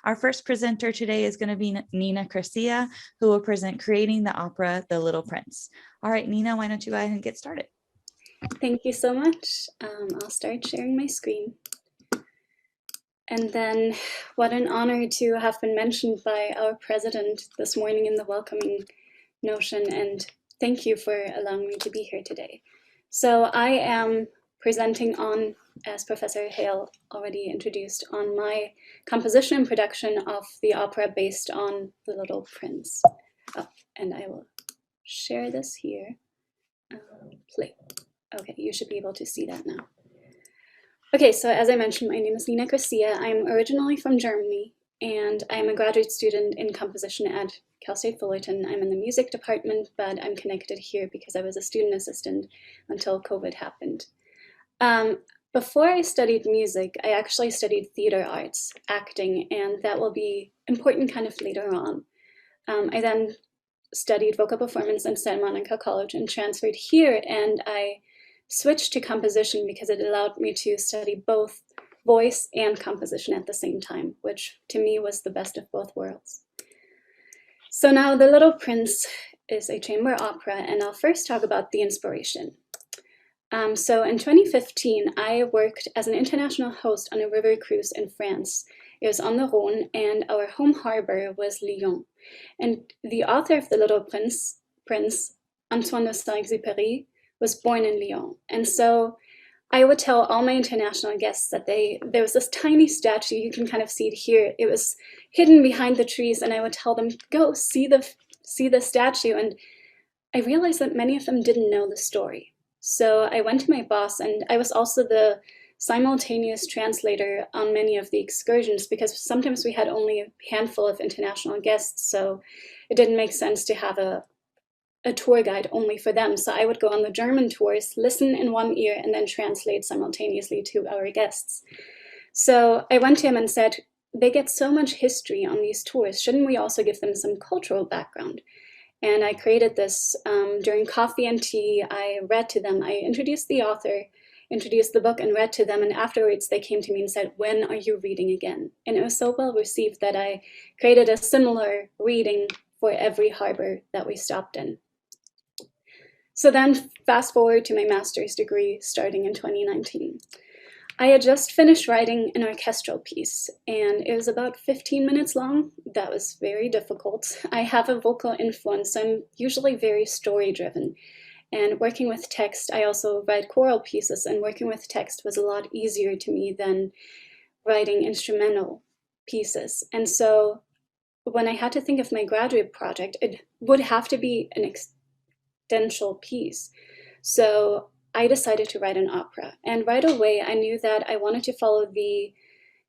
Our first presenter today is going to be Nina Garcia, who will present creating the opera, The Little Prince. All right, Nina, why don't you go ahead and get started? Thank you so much. I'll start sharing my screen. And then what an honor to have been mentioned by our president this morning in the welcoming notion, and thank you for allowing me to be here today. So I am presenting on, as Professor Hale already introduced, on my composition and production of the opera based on The Little Prince. Oh, and I will share this here. Play. Okay, you should be able to see that now. Okay, so as I mentioned, my name is Nina Garcia. I'm originally from Germany, and I'm a graduate student in composition at Cal State Fullerton. I'm in the music department, but I'm connected here because I was a student assistant until COVID happened. Before I studied music, I actually studied theater arts, acting, and that will be important kind of later on. I then studied vocal performance in Santa Monica College and transferred here, and I switched to composition because it allowed me to study both voice and composition at the same time, which to me was the best of both worlds. So now The Little Prince is a chamber opera, and I'll first talk about the inspiration. So in 2015, I worked as an international host on a river cruise in France. It was on the Rhône, and our home harbor was Lyon. And the author of The Little Prince, Antoine de Saint-Exupéry, was born in Lyon. And so I would tell all my international guests that there was this tiny statue, you can kind of see it here. It was hidden behind the trees, and I would tell them, go see the statue. And I realized that many of them didn't know the story. So I went to my boss, and I was also the simultaneous translator on many of the excursions because sometimes we had only a handful of international guests, so it didn't make sense to have a tour guide only for them. So I would go on the German tours, listen in one ear, and then translate simultaneously to our guests. So I went to him and said, they get so much history on these tours. Shouldn't we also give them some cultural background? And I created this during coffee and tea. I read to them. I introduced the author, introduced the book, and read to them. And afterwards, they came to me and said, when are you reading again? And it was so well received that I created a similar reading for every harbor that we stopped in. So then fast forward to my master's degree starting in 2019. I had just finished writing an orchestral piece, and it was about 15 minutes long. That was very difficult. I have a vocal influence, so I'm usually very story-driven. And working with text, I also write choral pieces, and working with text was a lot easier to me than writing instrumental pieces. And so when I had to think of my graduate project, it would have to be an existential piece. So I decided to write an opera. And right away, I knew that I wanted to follow the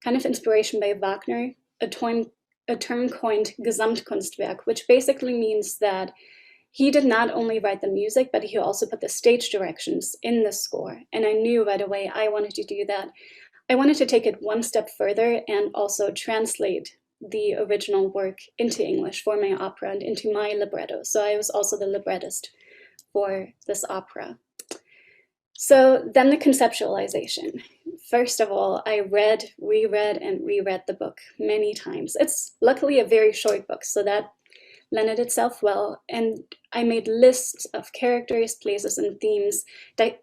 kind of inspiration by Wagner, a term coined Gesamtkunstwerk, which basically means that he did not only write the music, but he also put the stage directions in the score. And I knew right away I wanted to do that. I wanted to take it one step further and also translate the original work into English for my opera and into my libretto. So I was also the librettist for this opera. So then the conceptualization. First of all, I read, reread, and reread the book many times. It's luckily a very short book, so that lended itself well. And I made lists of characters, places, and themes,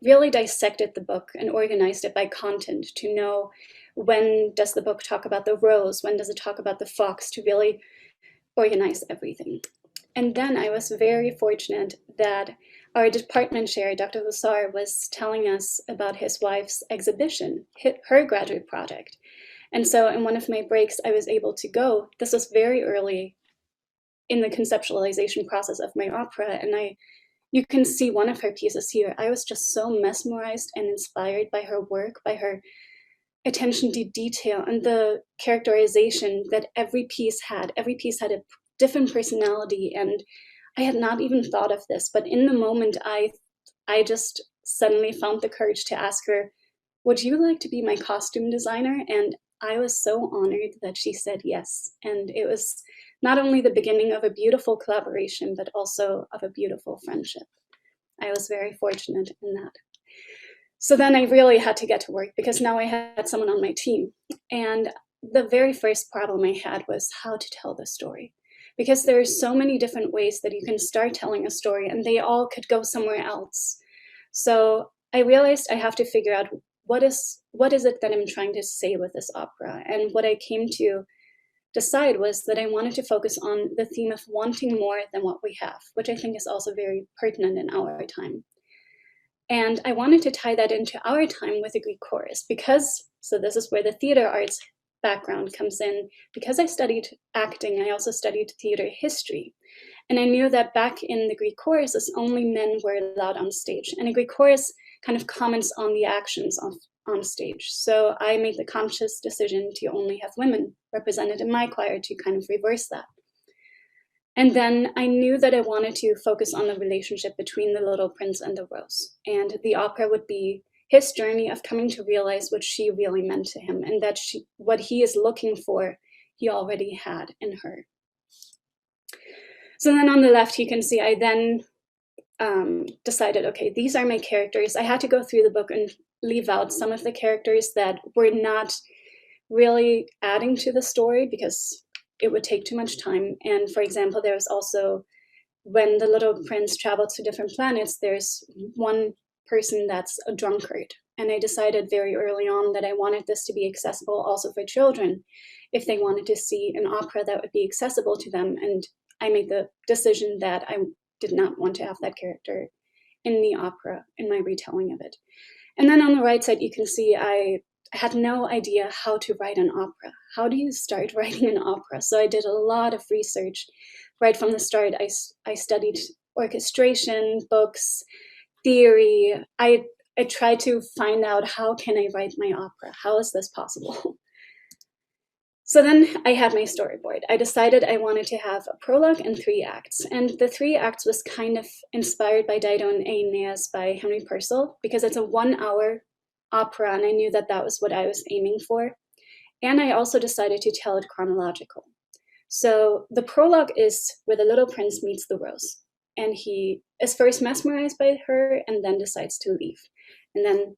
really dissected the book and organized it by content to know when does the book talk about the rose, when does it talk about the fox, to really organize everything. And then I was very fortunate that our department chair, Dr. Hussar, was telling us about his wife's exhibition, her graduate project. And so in one of my breaks, I was able to go. This was very early in the conceptualization process of my opera. And you can see one of her pieces here. I was just so mesmerized and inspired by her work, by her attention to detail and the characterization that every piece had. Every piece had a different personality, and I had not even thought of this, but in the moment, I just suddenly found the courage to ask her, would you like to be my costume designer? And I was so honored that she said yes. And it was not only the beginning of a beautiful collaboration, but also of a beautiful friendship. I was very fortunate in that. So then I really had to get to work because now I had someone on my team. And the very first problem I had was how to tell the story. Because there are so many different ways that you can start telling a story, and they all could go somewhere else. So I realized I have to figure out what is it that I'm trying to say with this opera. And what I came to decide was that I wanted to focus on the theme of wanting more than what we have, which I think is also very pertinent in our time. And I wanted to tie that into our time with a Greek chorus because, so this is where the theater arts background comes in. Because I studied acting, I also studied theater history. And I knew that back in the Greek choruses, only men were allowed on stage. And a Greek chorus kind of comments on the actions on stage. So I made the conscious decision to only have women represented in my choir to kind of reverse that. And then I knew that I wanted to focus on the relationship between the little prince and the rose. And the opera would be his journey of coming to realize what she really meant to him, and that what he is looking for, he already had in her. So then on the left, you can see I then decided, okay, these are my characters. I had to go through the book and leave out some of the characters that were not really adding to the story because it would take too much time. And for example, there was also, when the little prince travels to different planets, there's one person that's a drunkard. And I decided very early on that I wanted this to be accessible also for children, if they wanted to see an opera that would be accessible to them. And I made the decision that I did not want to have that character in the opera, in my retelling of it. And then on the right side, you can see I had no idea how to write an opera. How do you start writing an opera? So I did a lot of research right from the start. I studied orchestration, books, theory. I tried to find out, how can I write my opera? How is this possible? So then I had my storyboard. I decided I wanted to have a prologue and 3 acts. And the 3 acts was kind of inspired by Dido and Aeneas by Henry Purcell, because it's a 1-hour opera, and I knew that that was what I was aiming for. And I also decided to tell it chronological. So the prologue is where the little prince meets the rose, and he is first mesmerized by her and then decides to leave. And then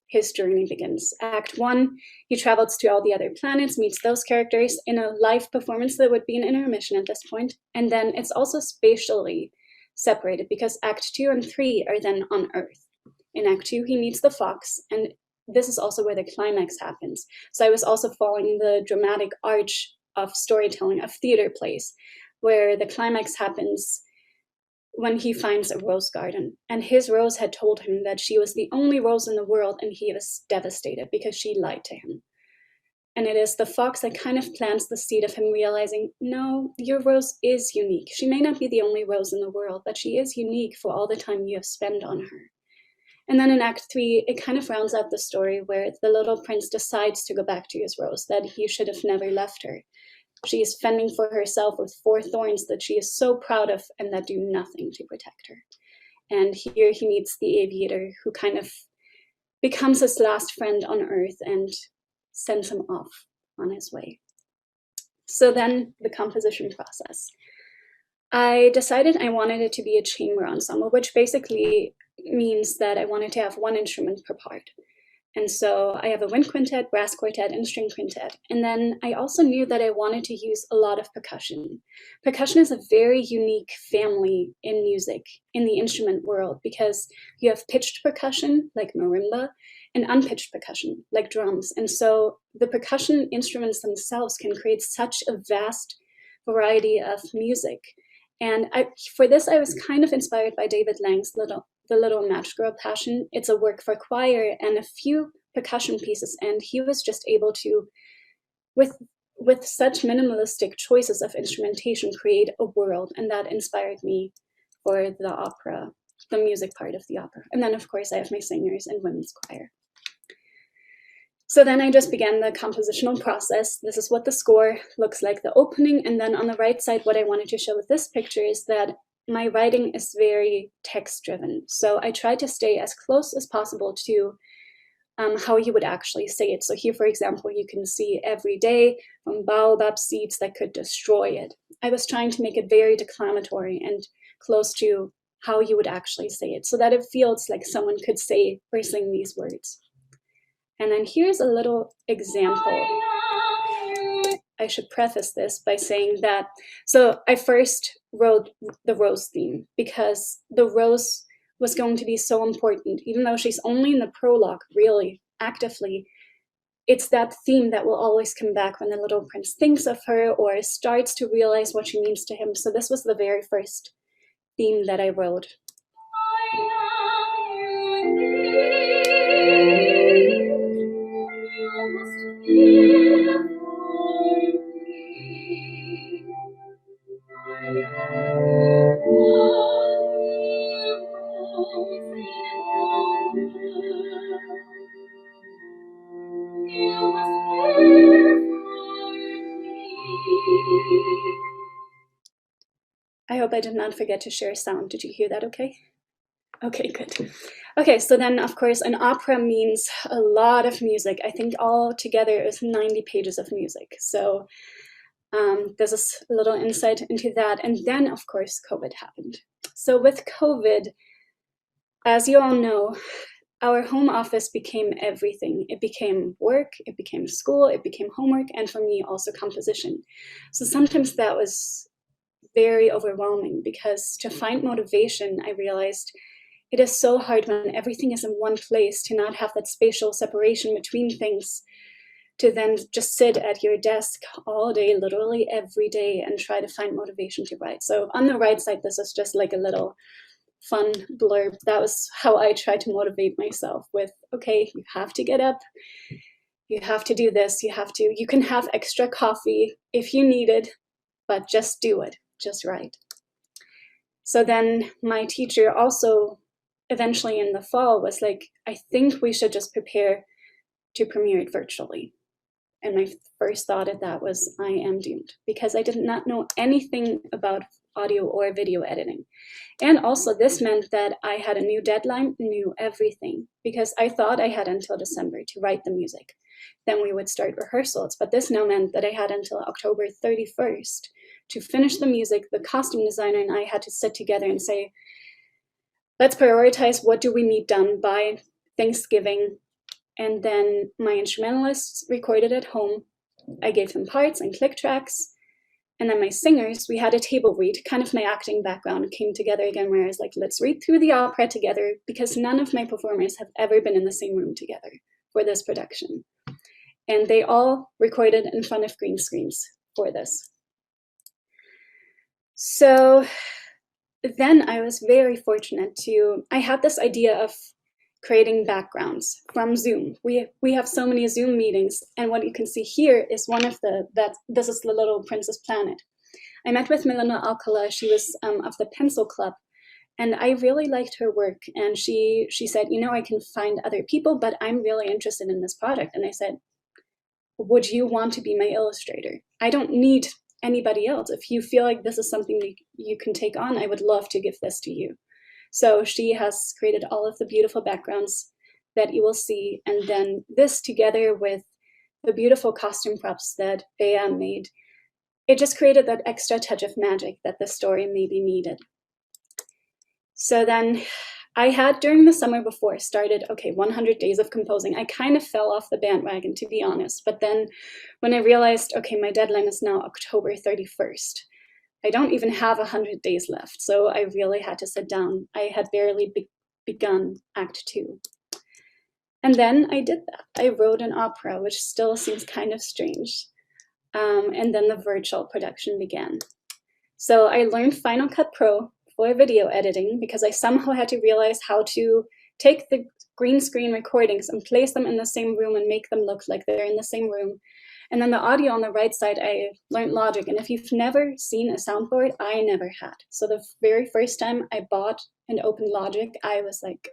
his journey begins. Act 1, he travels to all the other planets, meets those characters in a live performance that would be an intermission at this point. And then it's also spatially separated because Act 2 and 3 are then on Earth. In Act 2, he meets the fox, and this is also where the climax happens. So I was also following the dramatic arch of storytelling, of theater plays, where the climax happens when he finds a rose garden. And his rose had told him that she was the only rose in the world, and he was devastated because she lied to him. And it is the fox that kind of plants the seed of him realizing, no, your rose is unique. She may not be the only rose in the world, but she is unique for all the time you have spent on her. And then in Act 3, it kind of rounds out the story where the little prince decides to go back to his rose, that he should have never left her. She is fending for herself with 4 thorns that she is so proud of and that do nothing to protect her. And here he meets the aviator, who kind of becomes his last friend on Earth and sends him off on his way. So then the composition process. I decided I wanted it to be a chamber ensemble, which basically means that I wanted to have 1 instrument per part. And so I have a wind quintet, brass quartet, and string quintet. And then I also knew that I wanted to use a lot of percussion. Percussion is a very unique family in music, in the instrument world, because you have pitched percussion, like marimba, and unpitched percussion, like drums. And so the percussion instruments themselves can create such a vast variety of music. And for this, I was kind of inspired by David Lang's The Little Match Girl Passion. It's a work for choir and a few percussion pieces, and he was just able to, with such minimalistic choices of instrumentation, create a world, and that inspired me for the opera, the music part of the opera. And then, of course, I have my singers and women's choir. So then I just began the compositional process. This is what the score looks like, the opening, and then on the right side, what I wanted to show with this picture is that my writing is very text-driven. So I try to stay as close as possible to how you would actually say it. So here, for example, you can see every day from baobab seeds that could destroy it. I was trying to make it very declamatory and close to how you would actually say it, so that it feels like someone could say or sing these words. And then here's a little example I should preface this by saying that, so I first wrote the Rose theme because the Rose was going to be so important, even though she's only in the prologue, really, actively. It's that theme that will always come back when the little prince thinks of her or starts to realize what she means to him. So this was the very first theme that I wrote. I hope I did not forget to share sound. Did you hear that okay? Okay, good. Okay, so then of course an opera means a lot of music. I think all together is 90 pages of music. So this is a little insight into that. And then of course COVID happened. So with COVID, as you all know, our home office became everything. It became work, it became school, it became homework, and for me also composition. So sometimes that was very overwhelming because to find motivation, I realized it is so hard when everything is in one place to not have that spatial separation between things, to then just sit at your desk all day, literally every day, and try to find motivation to write. So on the right side, this is just like a little fun blurb. That was how I tried to motivate myself with, okay, you have to get up, you have to do this, you can have extra coffee if you need it, but just do it, just write. So then my teacher also eventually in the fall was like, I think we should just prepare to premiere it virtually. And my first thought at that was, I am doomed, because I did not know anything about audio or video editing. And also this meant that I had a new deadline, knew everything, because I thought I had until December to write the music. Then we would start rehearsals, but this now meant that I had until October 31st to finish the music. The costume designer and I had to sit together and say, let's prioritize what do we need done by Thanksgiving. And then my instrumentalists recorded at home. I gave them parts and click tracks. And then my singers, we had a table read, kind of my acting background came together again, where I was like, let's read through the opera together, because none of my performers have ever been in the same room together for this production. And they all recorded in front of green screens for this. So then I was very fortunate I had this idea of creating backgrounds from Zoom. We have so many Zoom meetings, and what you can see here is one of this is the Little Princess Planet. I met with Melinda Alcala. She was of the Pencil Club, and I really liked her work. And she said, you know, I can find other people, but I'm really interested in this product. And I said, would you want to be my illustrator? I don't need anybody else. If you feel like this is something you can take on, I would love to give this to you. So she has created all of the beautiful backgrounds that you will see. And then this together with the beautiful costume props that Bea made, it just created that extra touch of magic that the story maybe needed. So then I had, during the summer before, started, okay, 100 days of composing. I kind of fell off the bandwagon, to be honest. But then when I realized, okay, my deadline is now October 31st. I don't even have 100 days left, so I really had to sit down. I had barely begun Act 2. And then I did that. I wrote an opera, which still seems kind of strange. And then the virtual production began. So I learned Final Cut Pro for video editing because I somehow had to realize how to take the green screen recordings and place them in the same room and make them look like they're in the same room. And then the audio on the right side, I learned Logic. And if you've never seen a soundboard, I never had. So the very first time I bought and opened Logic, I was like,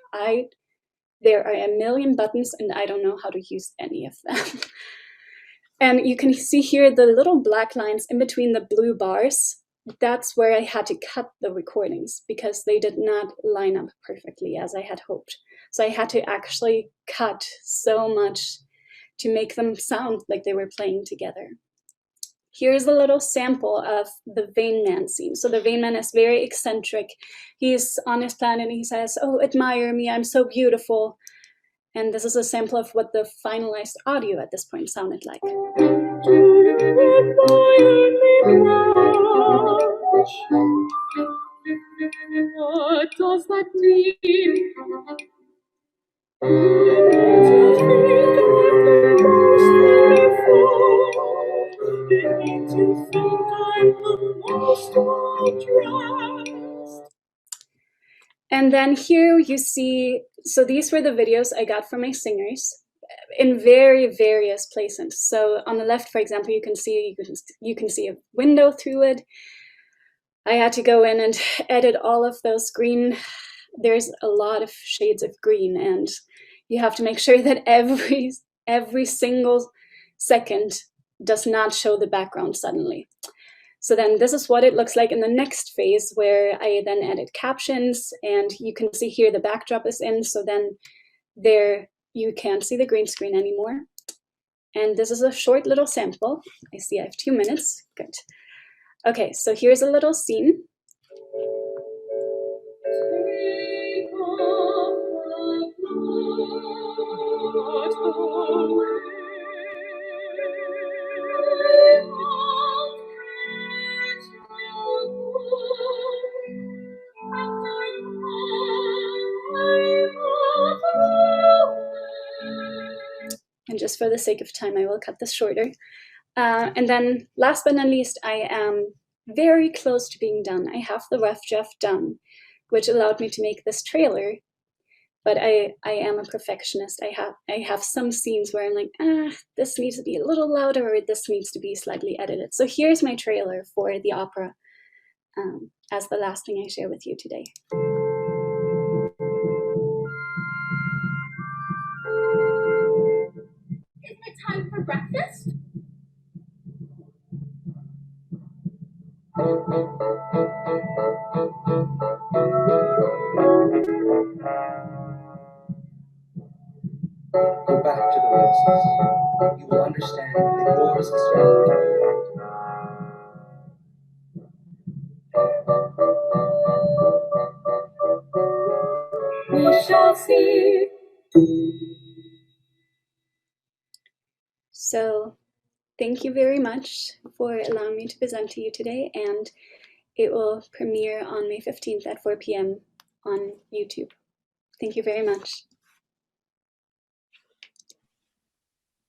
there are a million buttons and I don't know how to use any of them. And you can see here the little black lines in between the blue bars. That's where I had to cut the recordings because they did not line up perfectly as I had hoped. So I had to actually cut so much to make them sound like they were playing together. Here's a little sample of the Vain Man scene. So the Vain Man is very eccentric. He's on his planet and he says, oh, admire me, I'm so beautiful. And this is a sample of what the finalized audio at this point sounded like. What does that mean? And then here you see, so these were the videos I got from my singers in very various places. So on the left, for example, you can see a window through it. I had to go in and edit all of those green. There's a lot of shades of green, and you have to make sure that every single second does not show the background suddenly. So then this is what it looks like in the next phase, where I then edit captions, and you can see here the backdrop is in, so then there you can't see the green screen anymore. And this is a short little sample. I see I have 2 minutes, good. Okay, so here's a little scene. And just for the sake of time, I will cut this shorter. And then last but not least, I am very close to being done. I have the rough draft done, which allowed me to make this trailer. But I am a perfectionist. I have some scenes where I'm like, this needs to be a little louder, or this needs to be slightly edited. So here's my trailer for the opera as the last thing I share with you today. Is it time for breakfast? Go back to the roses. You will understand that yours is different. We shall see. So thank you very much for allowing me to present to you today, and it will premiere on May 15th at 4 p.m. on YouTube. Thank you very much.